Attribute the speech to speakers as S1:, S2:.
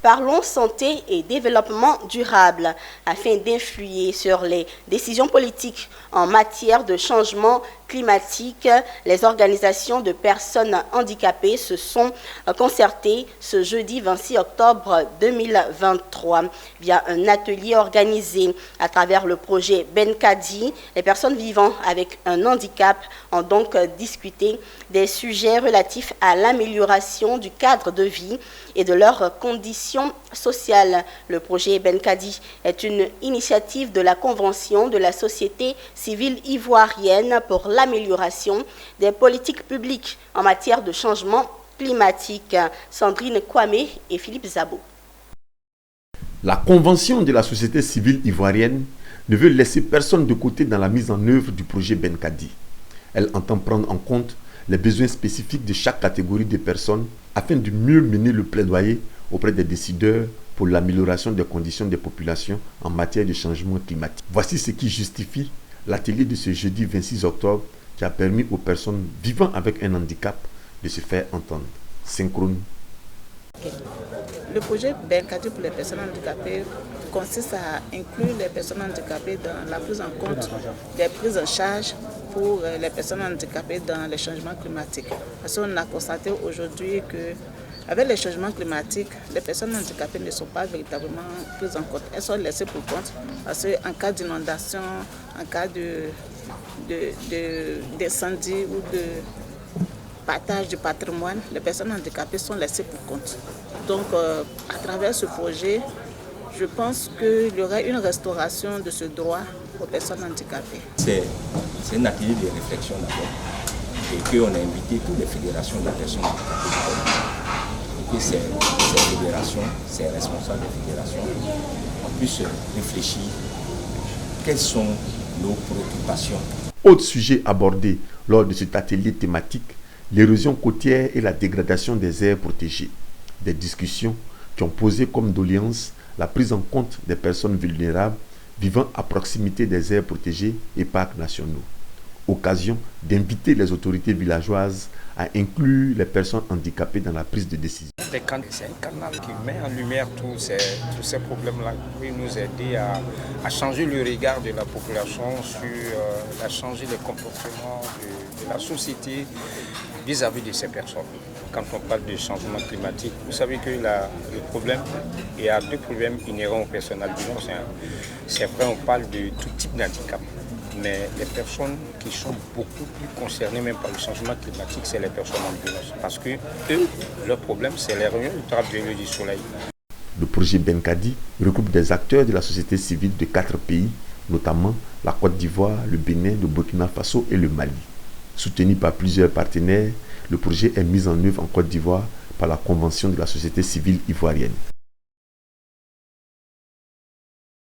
S1: Parlons santé et développement durable afin d'influer sur les décisions politiques en matière de changement climatique. Les organisations de personnes handicapées se sont concertées ce jeudi 26 octobre 2023 via un atelier organisé à travers le projet Benkadi. Les personnes vivant avec un handicap ont donc discuté des sujets relatifs à l'amélioration du cadre de vie et de leurs conditions sociales. Le projet Benkadi est une initiative de la Convention de la société civile ivoirienne pour l'amélioration des politiques publiques en matière de changement climatique. Sandrine Kwame et Philippe Zabo.
S2: La Convention de la société civile ivoirienne ne veut laisser personne de côté dans la mise en œuvre du projet Benkadi. Elle entend prendre en compte les besoins spécifiques de chaque catégorie de personnes afin de mieux mener le plaidoyer auprès des décideurs pour l'amélioration des conditions des populations en matière de changement climatique. Voici ce qui justifie l'atelier de ce jeudi 26 octobre qui a permis aux personnes vivant avec un handicap de se faire entendre. Synchrone.
S3: Le projet Benkadi pour les personnes handicapées consiste à inclure les personnes handicapées dans la prise en compte des prises en charge pour les personnes handicapées dans les changements climatiques. Parce qu'on a constaté aujourd'hui que avec les changements climatiques, les personnes handicapées ne sont pas véritablement prises en compte. Elles sont laissées pour compte parce qu'en cas d'inondation, en cas d'incendie ou de partage du patrimoine, les personnes handicapées sont laissées pour compte. Donc, à travers ce projet, je pense qu'il y aura une restauration de ce droit aux personnes handicapées.
S4: C'est un atelier de réflexion d'abord et qu'on a invité toutes les fédérations de personnes handicapées. Et que ces fédérations, ces responsables des fédérations, on puisse réfléchir quelles sont nos préoccupations.
S2: Autre sujet abordé lors de cet atelier thématique, l'érosion côtière et la dégradation des aires protégées. Des discussions qui ont posé comme doléance la prise en compte des personnes vulnérables vivant à proximité des aires protégées et parcs nationaux. Occasion d'inviter les autorités villageoises à inclure les personnes handicapées dans la prise de décision.
S5: C'est un canal qui met en lumière tous ces problèmes-là, qui nous aide à changer le regard de la population, à changer les comportements de la société vis-à-vis de ces personnes. Quand on parle de changement climatique, vous savez que le problème, il y a deux problèmes inhérents aux personnes albinos. C'est vrai, on parle de tout type d'handicap. Mais les personnes qui sont beaucoup plus concernées même par le changement climatique, c'est les personnes albinos. Parce que eux, leur problème, c'est les rayons ultraviolets du soleil.
S2: Le projet Benkadi regroupe des acteurs de la société civile de 4 pays, notamment la Côte d'Ivoire, le Bénin, le Burkina Faso et le Mali. Soutenu par plusieurs partenaires, le projet est mis en œuvre en Côte d'Ivoire par la Convention de la société civile ivoirienne.